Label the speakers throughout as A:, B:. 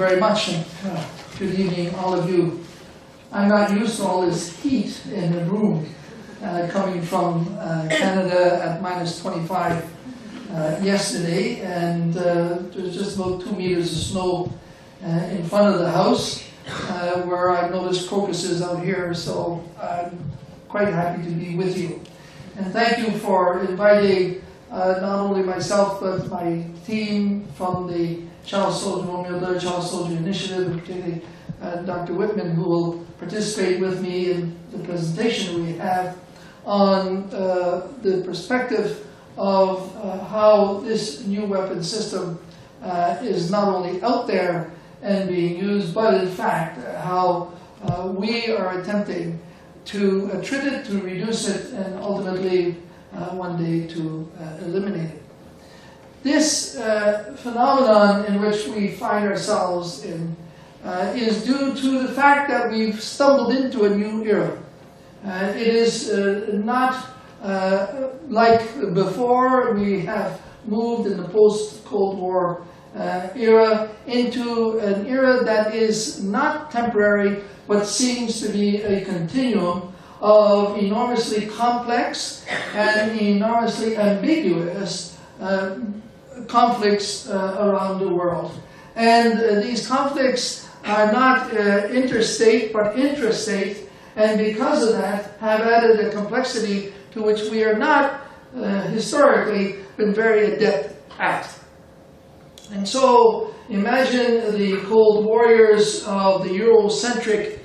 A: very much, and good evening, all of you. I'm not used to all this heat in the room, coming from Canada at minus 25 yesterday, and there's just about 2 meters of snow in front of the house, where I noticed crocuses out here, so I'm quite happy to be with you. And thank you for inviting not only myself, but my team from the Child Soldier, Romeo Dallaire Child Soldier Initiative, and particularly Dr. Whitman, who will participate with me in the presentation we have on the perspective of how this new weapon system is not only out there and being used, but in fact how we are attempting to treat it, to reduce it, and ultimately one day to eliminate it. This phenomenon in which we find ourselves in is due to the fact that we've stumbled into a new era. It is not like before. We have moved in the post-Cold War era into an era that is not temporary, but seems to be a continuum of enormously complex and enormously ambiguous conflicts around the world. And these conflicts are not interstate, but intrastate, and because of that have added a complexity to which we are not historically been very adept at. And so imagine the Cold Warriors of the Eurocentric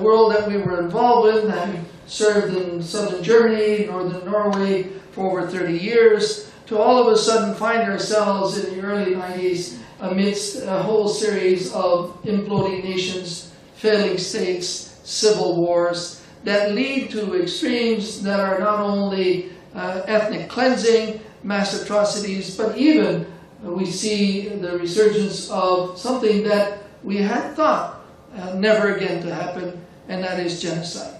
A: world that we were involved in, having served in southern Germany, northern Norway for over 30 years, to all of a sudden find ourselves in the early 90s amidst a whole series of imploding nations, failing states, civil wars that lead to extremes that are not only ethnic cleansing, mass atrocities, but even we see the resurgence of something that we had thought never again to happen, and that is genocide.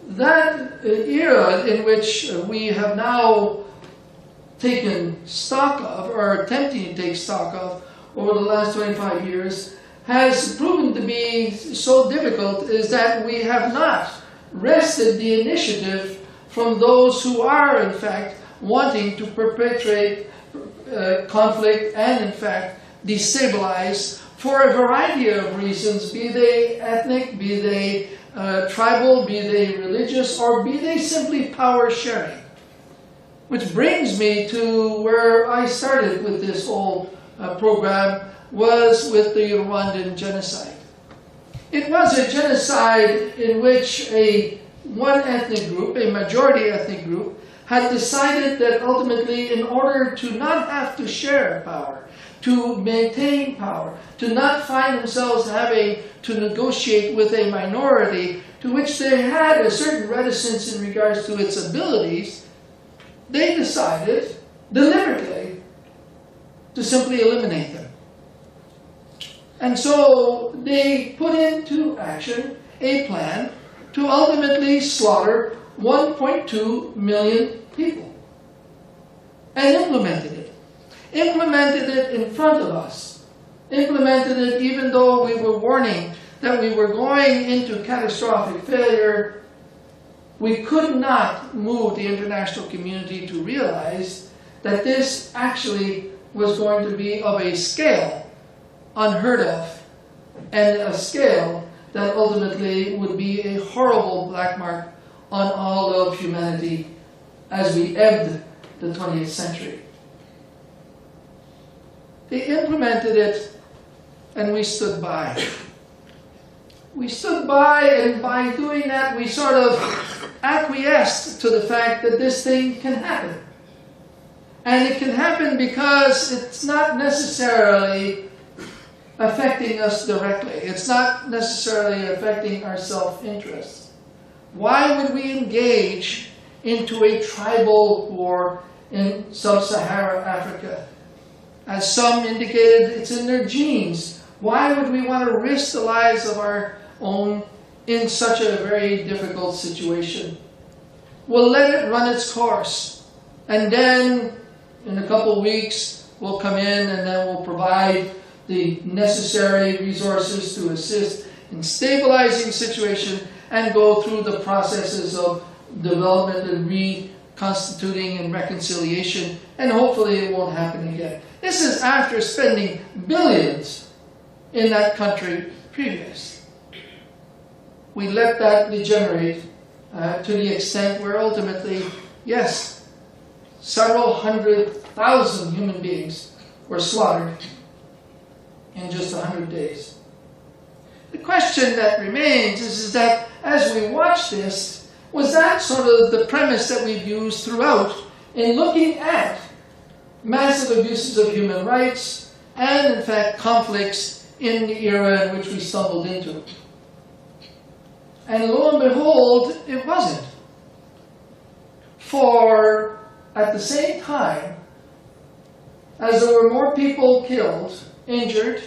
A: That era in which we have now taken stock of, or attempting to take stock of, over the last 25 years, has proven to be so difficult is that we have not wrested the initiative from those who are, in fact, wanting to perpetrate conflict and, in fact, destabilize for a variety of reasons, be they ethnic, be they tribal, be they religious, or be they simply power sharing. Which brings me to where I started with this whole program, was with the Rwandan genocide. It was a genocide in which one ethnic group, a majority ethnic group, had decided that ultimately, in order to not have to share power, to maintain power, to not find themselves having to negotiate with a minority to which they had a certain reticence in regards to its abilities, they decided deliberately to simply eliminate them. And so they put into action a plan to ultimately slaughter 1.2 million people. And implemented it. Implemented it in front of us. Implemented it even though we were warning that we were going into catastrophic failure. We could not move the international community to realize that this actually was going to be of a scale unheard of, and a scale that ultimately would be a horrible black mark on all of humanity as we ebbed the 20th century. They implemented it, and we stood by. We stood by, and by doing that, we sort of acquiesced to the fact that this thing can happen. And it can happen because it's not necessarily affecting us directly. It's not necessarily affecting our self-interest. Why would we engage into a tribal war in sub-Saharan Africa? As some indicated, it's in their genes. Why would we want to risk the lives of our own in such a very difficult situation? We'll let it run its course. And then, in a couple of weeks, we'll come in and then we'll provide the necessary resources to assist in stabilizing the situation and go through the processes of development and reconstituting and reconciliation, and hopefully it won't happen again. This is after spending billions in that country previous. We let that degenerate to the extent where ultimately, yes, several 100,000 human beings were slaughtered in just 100 days. The question that remains is that as we watch this, was that sort of the premise that we've used throughout in looking at massive abuses of human rights and, in fact, conflicts in the era in which we stumbled into? And lo and behold, it wasn't. For at the same time, as there were more people killed, injured,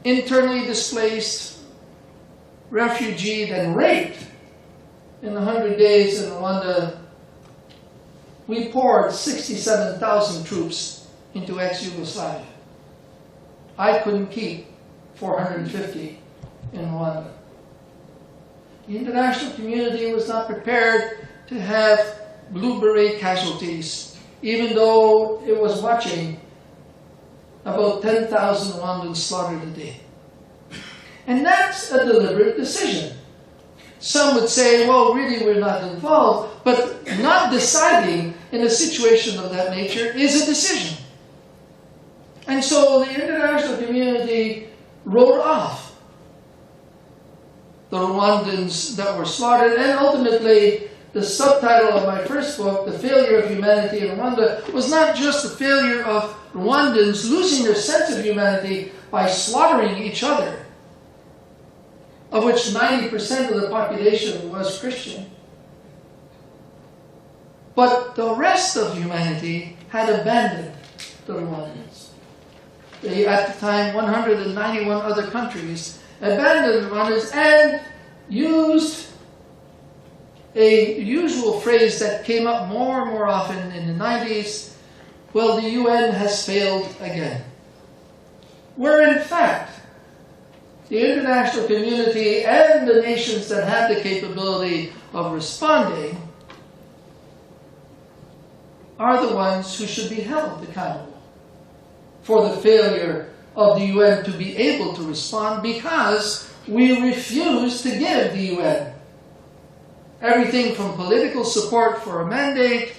A: internally displaced, refugee than raped in the 100 days in Rwanda, we poured 67,000 troops into ex-Yugoslavia. I couldn't keep 450 in Rwanda. The international community was not prepared to have blue beret casualties, even though it was watching about 10,000 Rwandans slaughtered a day. And that's a deliberate decision. Some would say, well, really, we're not involved, but not deciding in a situation of that nature is a decision. And so the international community wrote off the Rwandans that were slaughtered, and ultimately the subtitle of my first book, The Failure of Humanity in Rwanda, was not just the failure of Rwandans losing their sense of humanity by slaughtering each other, of which 90% of the population was Christian. But the rest of humanity had abandoned the Rwandans. At the time, 191 other countries abandoned the Rwandans and used a usual phrase that came up more and more often in the 90s, well, the UN has failed again. Where in fact, the international community and the nations that had the capability of responding are the ones who should be held accountable for the failure of the UN to be able to respond, because we refuse to give the UN everything from political support for a mandate,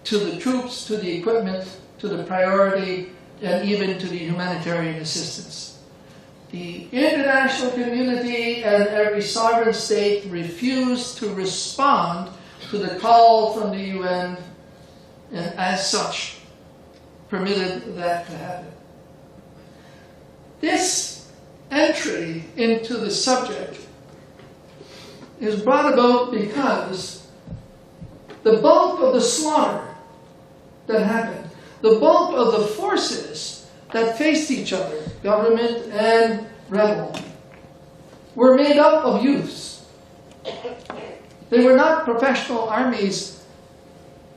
A: to the troops, to the equipment, to the priority, and even to the humanitarian assistance. The international community and every sovereign state refused to respond to the call from the UN, and as such, permitted that to happen. This entry into the subject is brought about because the bulk of the slaughter that happened, the bulk of the forces that faced each other, government and rebel, were made up of youths. They were not professional armies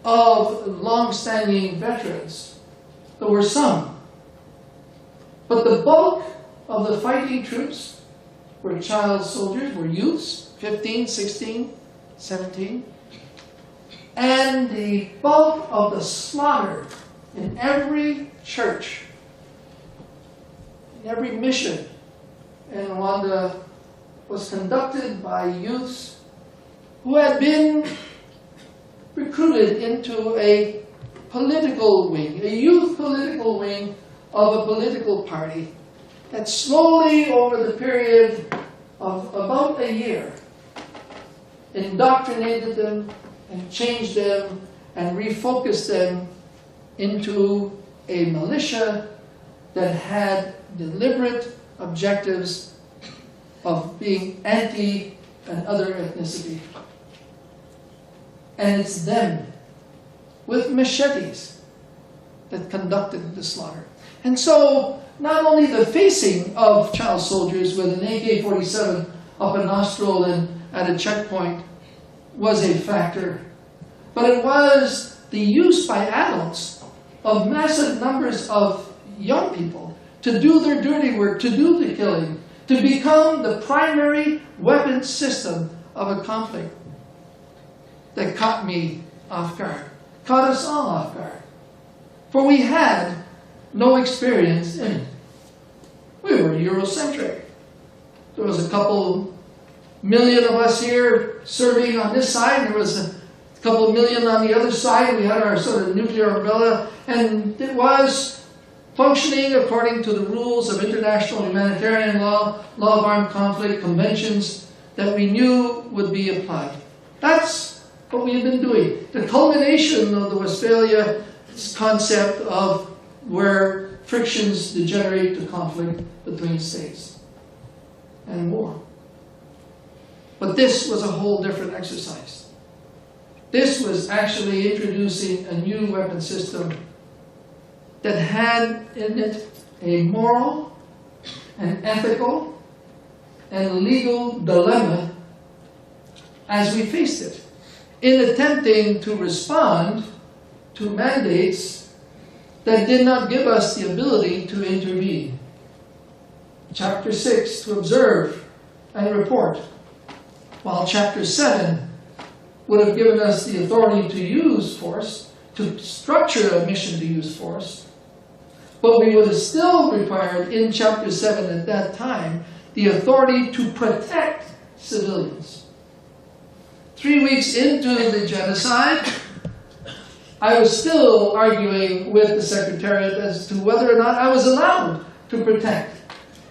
A: of long-standing veterans. There were some. But the bulk of the fighting troops were child soldiers, were youths, 15, 16, 17. And the bulk of the slaughter in every church, in every mission in Rwanda was conducted by youths who had been recruited into a political wing, a youth political wing of a political party that slowly, over the period of about a year, indoctrinated them and changed them and refocused them into a militia that had deliberate objectives of being anti and other ethnicity. And it's them, with machetes, that conducted the slaughter. And so, not only the facing of child soldiers with an AK-47 up a nostril and at a checkpoint was a factor, but it was the use by adults of massive numbers of young people, to do their dirty work, to do the killing, to become the primary weapon system of a conflict that caught me off guard, caught us all off guard. For we had no experience in it. We were Eurocentric. There was a couple million of us here serving on this side. There was a couple million on the other side. We had our sort of nuclear umbrella, and it was functioning according to the rules of international humanitarian law, law of armed conflict, conventions that we knew would be applied. That's what we've been doing. The culmination of the Westphalia concept of where frictions degenerate to conflict between states and war. But this was a whole different exercise. This was actually introducing a new weapon system that had in it a moral and ethical and legal dilemma as we faced it, in attempting to respond to mandates that did not give us the ability to intervene. Chapter 6, to observe and report, while Chapter 7 would have given us the authority to use force, to structure a mission to use force, but we would have still required in Chapter 7 at that time the authority to protect civilians. 3 weeks into the genocide, I was still arguing with the Secretariat as to whether or not I was allowed to protect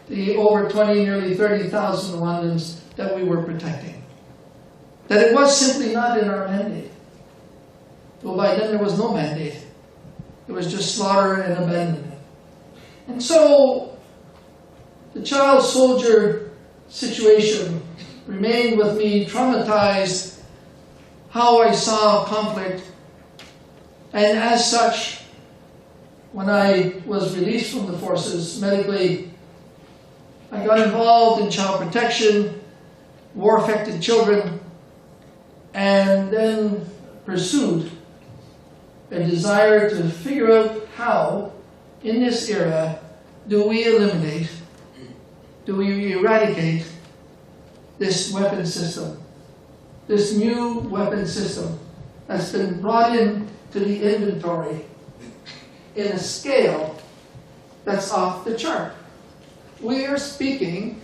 A: the over 20, nearly 30,000 Rwandans that we were protecting. That it was simply not in our mandate. Well, by then there was no mandate. It was just slaughter and abandonment. And so, the child soldier situation remained with me, traumatized how I saw conflict. And as such, when I was released from the forces medically, I got involved in child protection, war-affected children, and then pursued a desire to figure out how, in this era, do we eliminate, do we eradicate this weapon system, this new weapon system that's been brought in to the inventory in a scale that's off the chart. We are speaking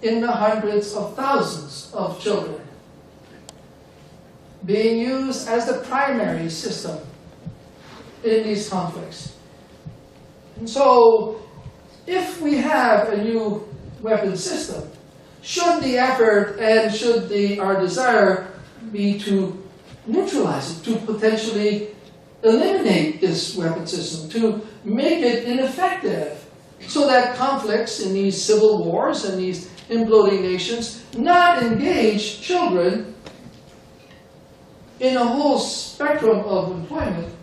A: in the hundreds of thousands of children being used as the primary system in these conflicts. And so, if we have a new weapon system, should the effort and should our desire be to neutralize it, to potentially eliminate this weapon system, to make it ineffective, so that conflicts in these civil wars and these imploding nations not engage children in a whole spectrum of employment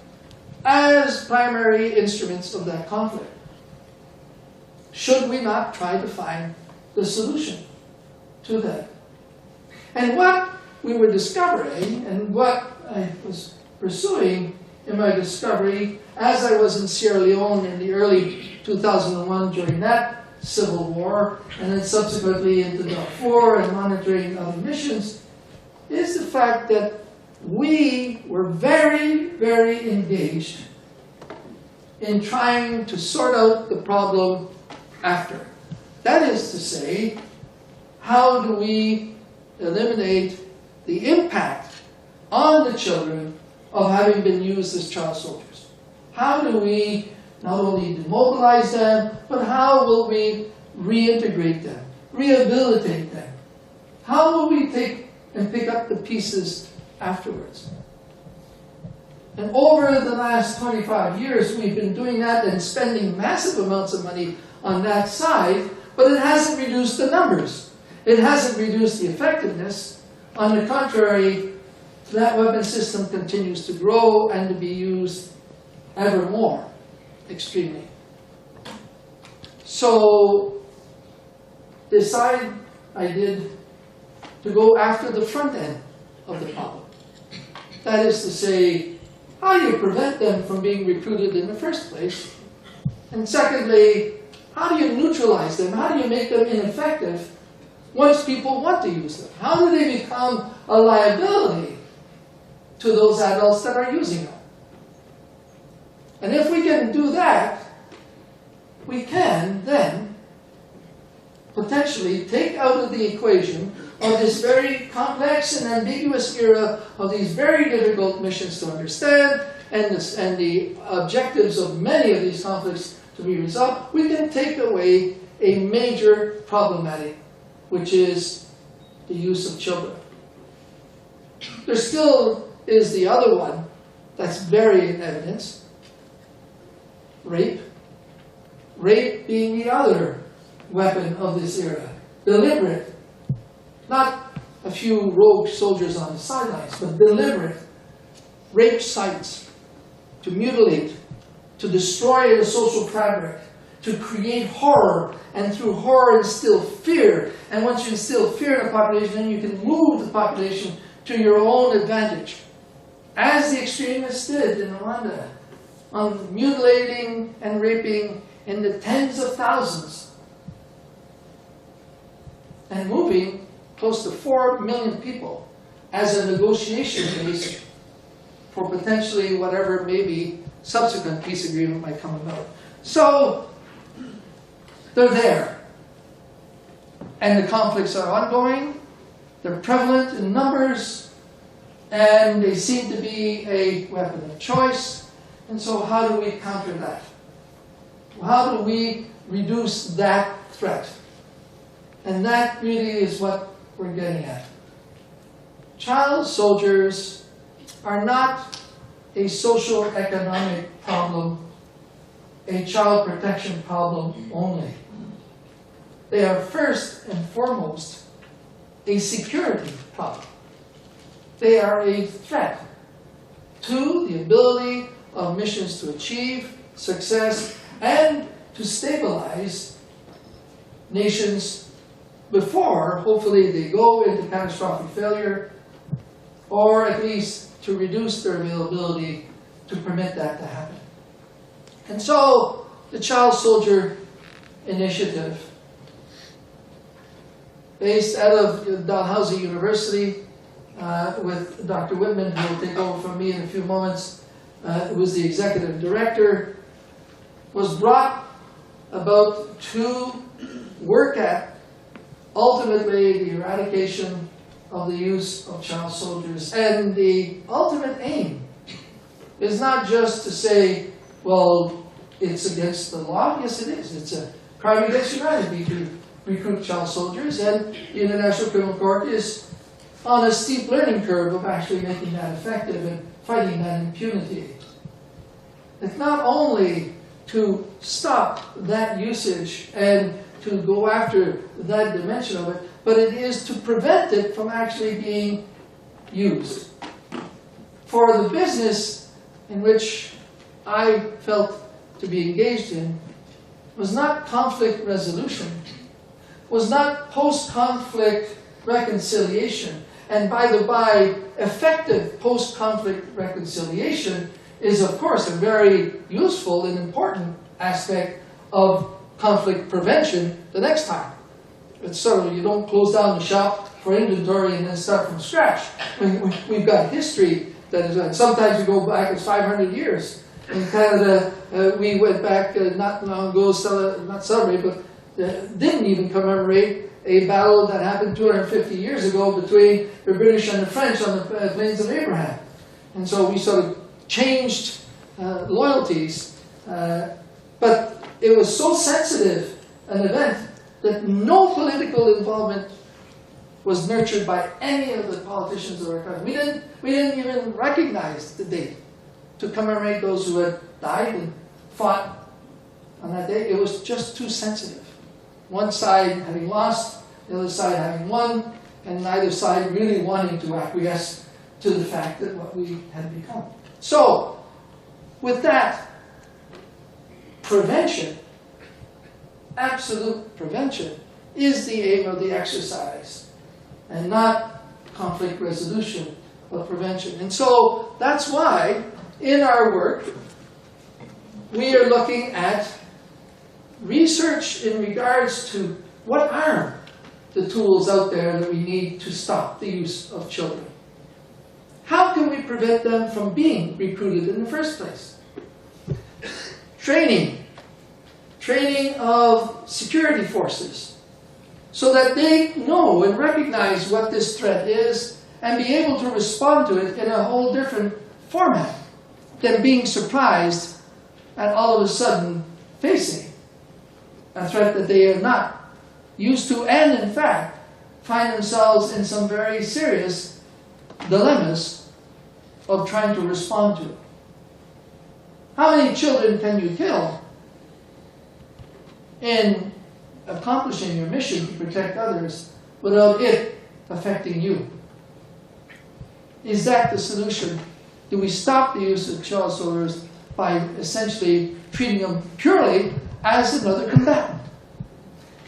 A: as primary instruments of that conflict. Should we not try to find the solution to that? And what we were discovering, and what I was pursuing in my discovery, as I was in Sierra Leone in the early 2001 during that civil war, and then subsequently into Darfur and monitoring other missions, is the fact that we were very, very engaged in trying to sort out the problem after. That is to say, how do we eliminate the impact on the children of having been used as child soldiers? How do we not only demobilize them, but how will we reintegrate them, rehabilitate them? How will we take and pick up the pieces afterwards? And over the last 25 years, we've been doing that and spending massive amounts of money on that side, but it hasn't reduced the numbers. It hasn't reduced the effectiveness. On the contrary, that weapon system continues to grow and to be used ever more extremely. So, decide I did to go after the front end of the problem. That is to say, how do you prevent them from being recruited in the first place? And secondly, How do you neutralize them? How do you make them ineffective once people want to use them? How do they become a liability to those adults that are using them? And if we can do that, we can then potentially take out of the equation of this very complex and ambiguous era of these very difficult missions to understand and the objectives of many of these conflicts to be resolved, we can take away a major problematic, which is the use of children. There still is the other one that's very in evidence, rape. Rape being the other weapon of this era. Deliberate. Not a few rogue soldiers on the sidelines, but deliberate rape sites to mutilate, to destroy the social fabric, to create horror, and through horror instill fear. And once you instill fear in the population, then you can move the population to your own advantage. As the extremists did in Rwanda, on mutilating and raping in the tens of thousands, and moving close to 4 million people as a negotiation base for potentially whatever maybe subsequent peace agreement might come about. So, they're there. And the conflicts are ongoing, they're prevalent in numbers, and they seem to be a weapon of choice. And so how do we counter that? How do we reduce that threat? And that really is what we're getting at. Child soldiers are not a social economic problem, a child protection problem only. They are first and foremost a security problem. They are a threat to the ability of missions to achieve success and to stabilize nations before, hopefully, they go into catastrophic failure, or at least to reduce their availability to permit that to happen. And so, the Child Soldier Initiative, based out of Dalhousie University, with Dr. Whitman, who will take over from me in a few moments, who was the executive director, was brought about to work at ultimately the eradication of the use of child soldiers. And the ultimate aim is not just to say, well, it's against the law. Yes, it is. It's a crime against humanity to recruit child soldiers, and the International Criminal Court is on a steep learning curve of actually making that effective and fighting that impunity. It's not only to stop that usage and to go after that dimension of it, but it is to prevent it from actually being used. For the business in which I felt to be engaged in was not conflict resolution, was not post-conflict reconciliation. And by the by, effective post-conflict reconciliation is, of course, a very useful and important aspect of conflict prevention the next time. It's sort of, you don't close down the shop for inventory and then start from scratch. We've got history that is, sometimes we go back as 500 years. In Canada, we went back not long ago, not celebrate, but didn't even commemorate a battle that happened 250 years ago between the British and the French on the Plains of Abraham. And so we sort of changed loyalties, but it was so sensitive an event that no political involvement was nurtured by any of the politicians of our country. We didn't even recognize the date to commemorate those who had died and fought on that day. It was just too sensitive. One side having lost, the other side having won, and neither side really wanting to acquiesce to the fact that what we had become. So, with that, prevention, absolute prevention, is the aim of the exercise, and not conflict resolution, but prevention. And so, that's why, in our work, we are looking at research in regards to what are the tools out there that we need to stop the use of children. How can we prevent them from being recruited in the first place? Training of security forces so that they know and recognize what this threat is and be able to respond to it in a whole different format than being surprised at all of a sudden facing a threat that they are not used to, and in fact find themselves in some very serious dilemmas of trying to respond to. How many children can you kill in accomplishing your mission to protect others without it affecting you? Is that the solution? Do we stop the use of child soldiers by essentially treating them purely as another combatant?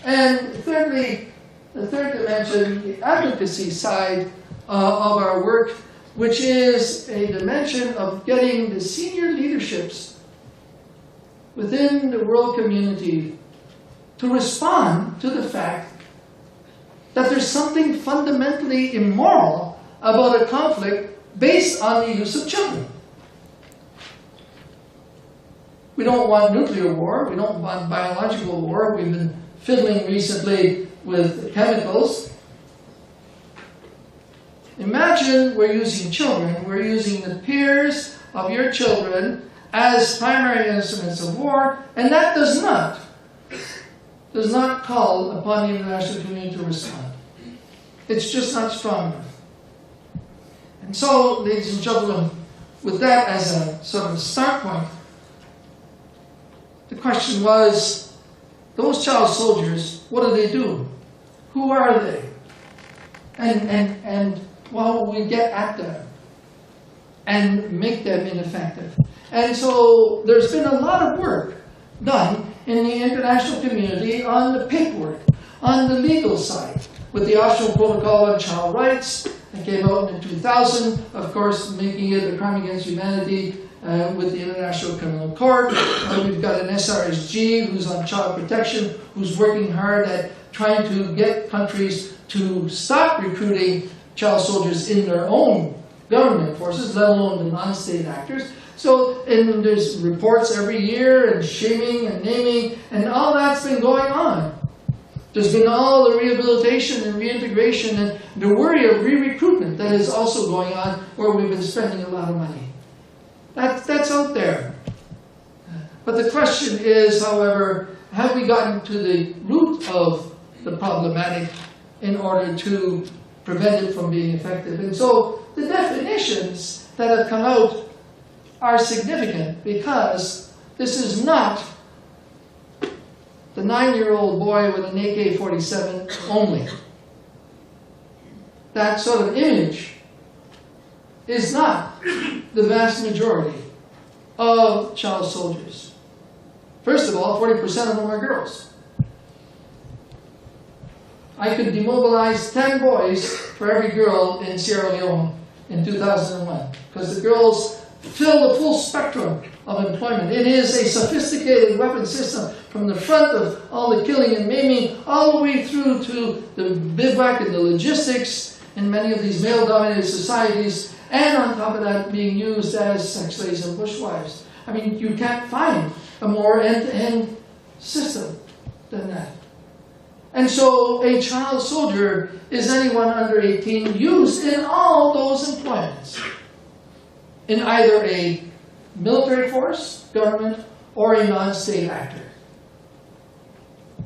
A: And thirdly, the third dimension, the advocacy side of our work, which is a dimension of getting the senior leaderships within the world community to respond to the fact that there's something fundamentally immoral about a conflict based on the use of children. We don't want nuclear war, we don't want biological war. We've been fiddling recently with chemicals. Imagine we're using children, we're using the peers of your children as primary instruments of war, and that does not call upon the international community to respond. It's just not strong enough. And so, ladies and gentlemen, with that as a sort of start point, the question was, those child soldiers, what do they do? Who are they? And well, we get at them and make them ineffective. And so there's been a lot of work done in the international community on the paperwork, on the legal side, with the Optional Protocol on Child Rights that came out in 2000, of course, making it a crime against humanity with the International Criminal Court. We've got an SRSG who's on child protection, who's working hard at trying to get countries to stop recruiting child soldiers in their own government forces, let alone the non-state actors. So, and there's reports every year, and shaming and naming, and all that's been going on. There's been all the rehabilitation and reintegration and the worry of re-recruitment that is also going on, where we've been spending a lot of money. That's out there. But the question is, however, have we gotten to the root of the problematic in order to prevent it from being effective? And so the definitions that have come out are significant, because this is not the 9-year-old boy with an AK-47 only. That sort of image is not the vast majority of child soldiers. First of all, 40% of them are girls. I could demobilize 10 boys for every girl in Sierra Leone in 2001, because the girls fill the full spectrum of employment. It is a sophisticated weapon system from the front of all the killing and maiming all the way through to the bivouac and the logistics in many of these male-dominated societies, and on top of that being used as sex slaves and bushwives. I mean, you can't find a more end-to-end system than that. And so a child soldier is anyone under 18 used in all those employments, in either a military force, government, or a non-state actor.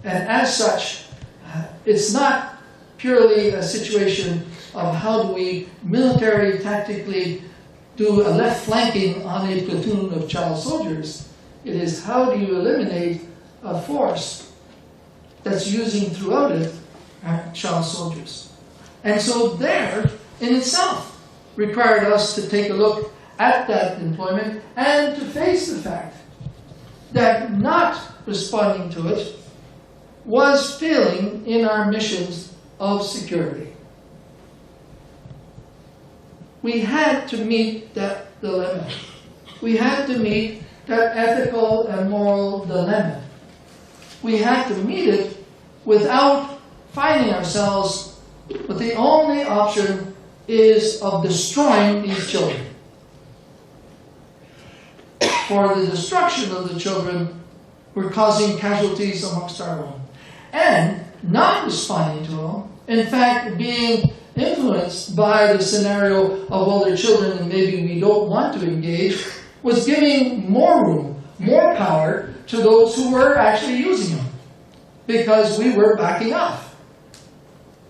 A: And as such, it's not purely a situation of how do we military tactically do a left flanking on a platoon of child soldiers. It is how do you eliminate a force that's using throughout it child soldiers. And so there, in itself, required us to take a look at that employment and to face the fact that not responding to it was failing in our missions of security. We had to meet that dilemma. We had to meet that ethical and moral dilemma. we had to meet it without finding ourselves with the only option is of destroying these children. For the destruction of the children, we're causing casualties amongst our own. And not responding to them, in fact, being influenced by the scenario of older children and maybe we don't want to engage, was giving more room, more power to those who were actually using them. Because we were backing off.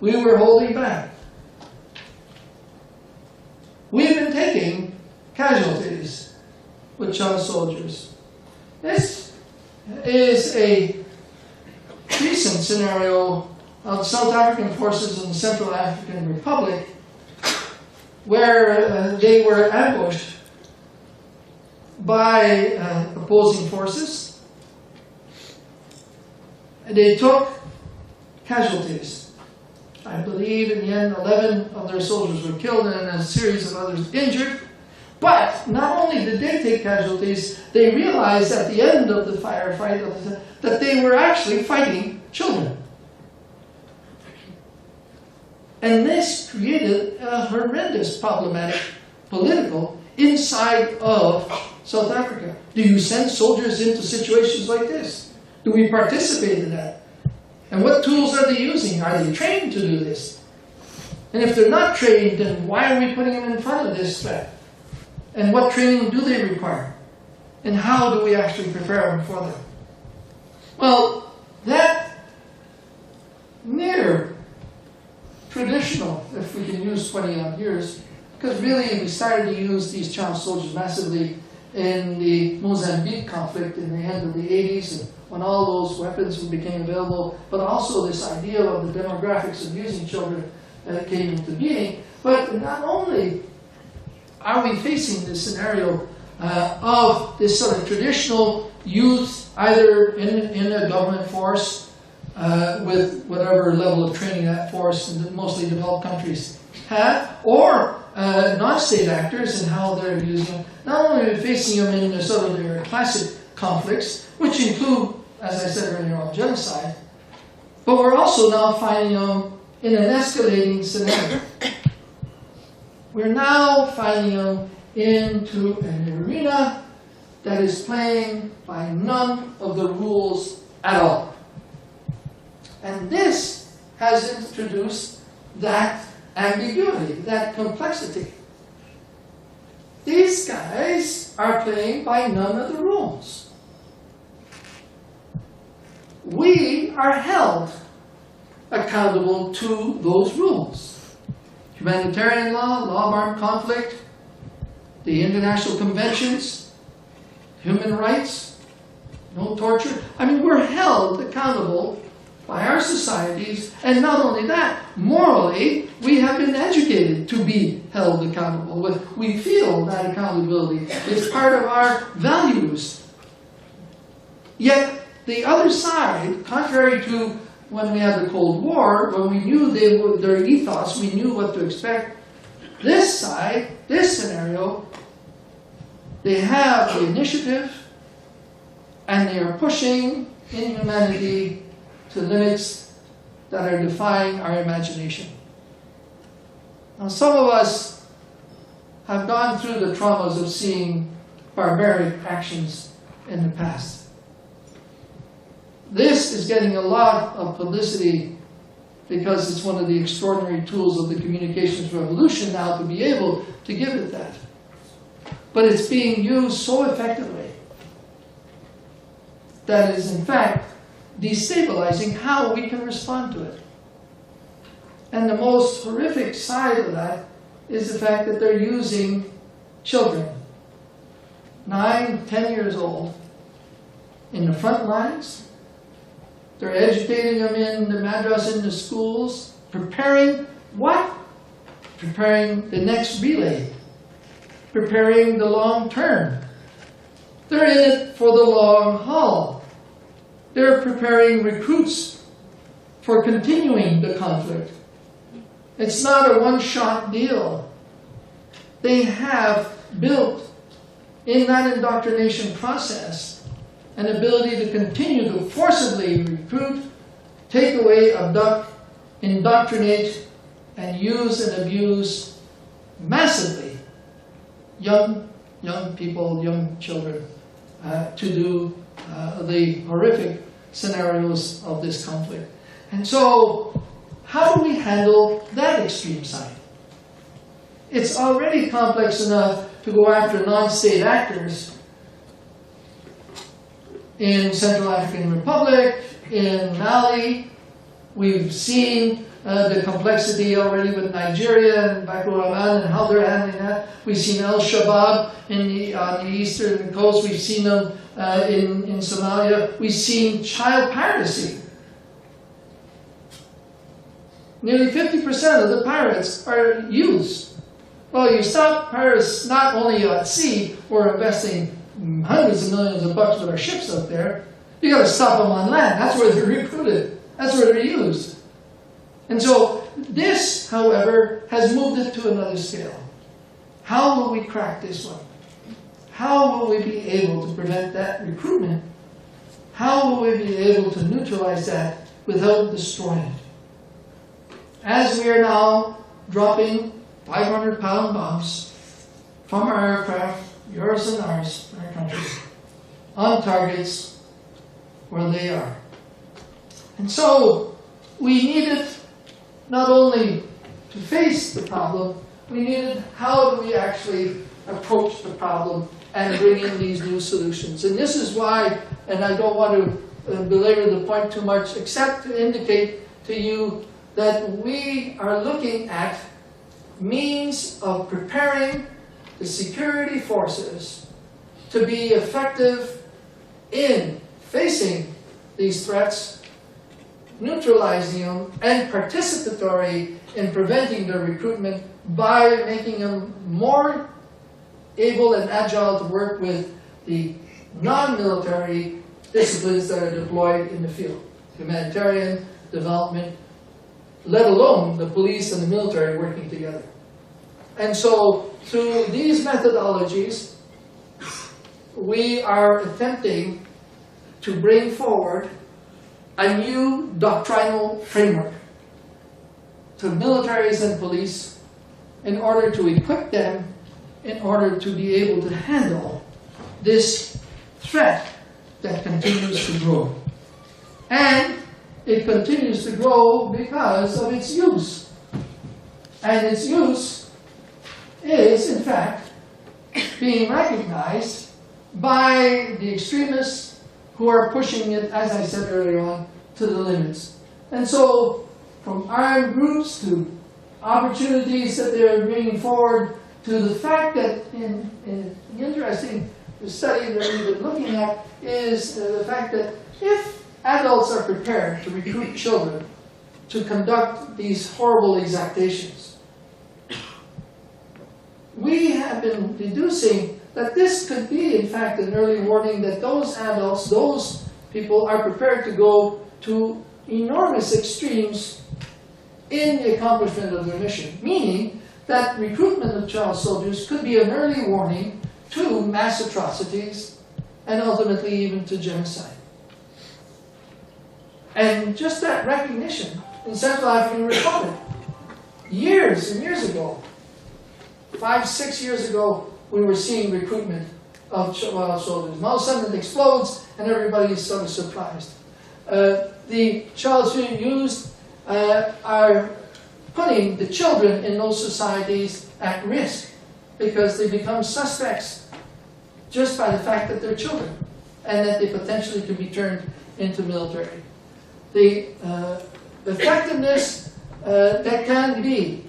A: We were holding back. We've been taking casualties with child soldiers. This is a recent scenario of South African forces in the Central African Republic where they were ambushed by opposing forces. They took casualties. I believe in the end 11 of their soldiers were killed and a series of others injured. But not only did they take casualties, they realized at the end of the firefight that they were actually fighting children. And this created a horrendous problematic political inside of South Africa. Do you send soldiers into situations like this? Do we participate in that? And what tools are they using? Are they trained to do this? And if they're not trained, then why are we putting them in front of this threat? And what training do they require? And how do we actually prepare them for them? Well, that near traditional, if we can use 20-odd years, because really we started to use these child soldiers massively in the Mozambique conflict in the end of the 80s, and when all those weapons became available, but also this idea of the demographics of using children came into being. But not only are we facing this scenario of this sort of traditional youth, either in a government force, with whatever level of training that force in mostly developed countries have, or non-state actors and how they're using them. Not only are we facing them in the sort of their classic conflicts, which include, as I said earlier, genocide, but we're also now finding them in an escalating scenario. We're now finding them into an arena that is playing by none of the rules at all. And this has introduced that ambiguity, that complexity. These guys are playing by none of the rules. We are held accountable to those rules. Humanitarian law, law of armed conflict, the international conventions, human rights, no torture. I mean, we're held accountable by our societies, and not only that, morally, we have been educated to be held accountable. We feel that accountability. It's part of our values. Yet, the other side, contrary to when we had the Cold War, when we knew their ethos, we knew what to expect, this side, this scenario, they have the initiative, and they are pushing inhumanity to limits that are defying our imagination. Now, some of us have gone through the traumas of seeing barbaric actions in the past. This is getting a lot of publicity because it's one of the extraordinary tools of the communications revolution now to be able to give it that. But it's being used so effectively that is, in fact, destabilizing how we can respond to it. And the most horrific side of that is the fact that they're using children, 9, 10 years old, in the front lines. They're educating them in the madras, in the schools, preparing what? Preparing the next relay, preparing the long term. They're in it for the long haul. They're preparing recruits for continuing the conflict. It's not a one-shot deal. They have built in that indoctrination process an ability to continue to forcibly recruit, take away, abduct, indoctrinate, and use and abuse massively young people, young children, to do the horrific scenarios of this conflict. And so, how do we handle that extreme side? It's already complex enough to go after non-state actors in Central African Republic, in Mali. We've seen the complexity already with Nigeria and Boko Haram and how they're handling that. We've seen Al-Shabaab on the eastern coast. We've seen them in Somalia. We've seen child piracy. Nearly 50% of the pirates are youths. Well, you stop pirates not only at sea, we're investing hundreds of millions of bucks with our ships out there. You got to stop them on land. That's where they're recruited. That's where they're used. And so this, however, has moved it to another scale. How will we crack this one? How will we be able to prevent that recruitment? How will we be able to neutralize that without destroying it? As we are now dropping 500-pound bombs from our aircraft, yours and ours, in our country, on targets where they are. And so we needed not only to face the problem, we needed how do we actually approach the problem and bring in these new solutions. And this is why, and I don't want to belabor the point too much, except to indicate to you that we are looking at means of preparing the security forces to be effective in facing these threats, neutralizing them, and participatory in preventing their recruitment by making them more able and agile to work with the non-military disciplines that are deployed in the field. Humanitarian, development, let alone the police and the military working together. And so, through these methodologies, we are attempting to bring forward a new doctrinal framework to militaries and police in order to equip them in order to be able to handle this threat that continues to grow. And it continues to grow because of its use. And its use is, in fact, being recognized by the extremists who are pushing it, as I said earlier on, to the limits. And so, from armed groups to opportunities that they're bringing forward, to the fact that, in the interesting study that we've been looking at, is the fact that if adults are prepared to recruit children to conduct these horrible exactions, we have been deducing that this could be, in fact, an early warning that those adults, those people, are prepared to go to enormous extremes in the accomplishment of their mission. Meaning that recruitment of child soldiers could be an early warning to mass atrocities and ultimately even to genocide. And just that recognition in Central African Republic, years and years ago, 5, 6 years ago, we were seeing recruitment of child soldiers. And all of a sudden it explodes and everybody is sort of surprised. The child soldiers used are putting the children in those societies at risk because they become suspects just by the fact that they're children and that they potentially can be turned into military. The effectiveness that can be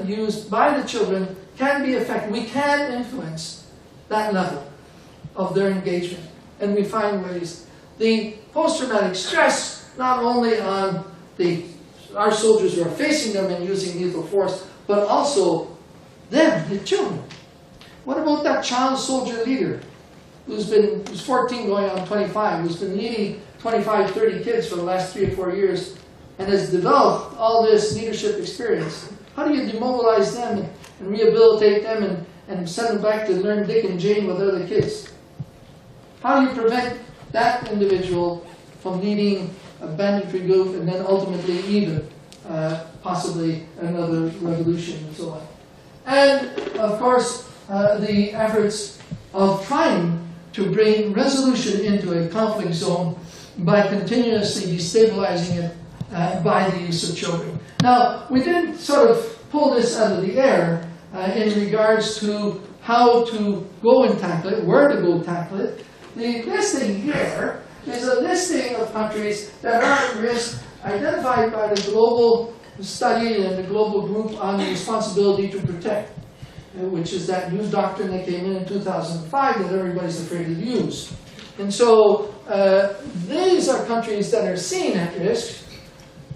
A: used by the children can be effective. We can influence that level of their engagement, and we find ways. The post-traumatic stress, not only on our soldiers who are facing them and using lethal force, but also them, the children. What about that child soldier leader who's 14 going on 25, who's been leading 25, 30 kids for the last 3 or 4 years and has developed all this leadership experience? How do you demobilize them and rehabilitate them and send them back to learn Dick and Jane with other kids? How do you prevent that individual from leading a banditry group and then ultimately even possibly another revolution and so on. And of course, the efforts of trying to bring resolution into a conflict zone by continuously destabilizing it by the use of children. Now, we didn't sort of pull this out of the air in regards to how to go and tackle it, where to go tackle it. The listing here is a listing of countries that are at risk identified by the global study and the global group on the responsibility to protect, which is that new doctrine that came in 2005 that everybody's afraid to use. And so these are countries that are seen at risk.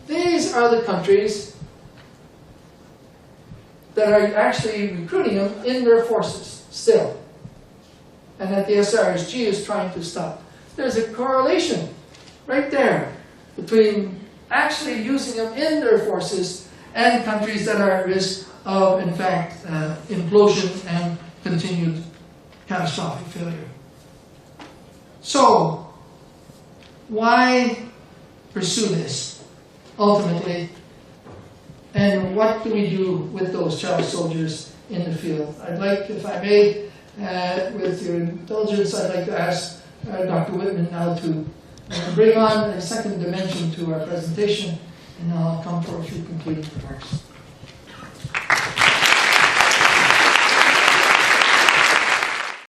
A: These are the countries that are actually recruiting them in their forces still, and that the SRSG is trying to stop. There's a correlation right there between actually using them in their forces and countries that are at risk of, in fact, implosion and continued catastrophic failure. So, why pursue this ultimately? And what do we do with those child soldiers in the field? I'd like, if I may, with your indulgence, I'd like to ask Dr. Whitman now to bring on a second dimension to our presentation, and I'll come for a few concluding remarks.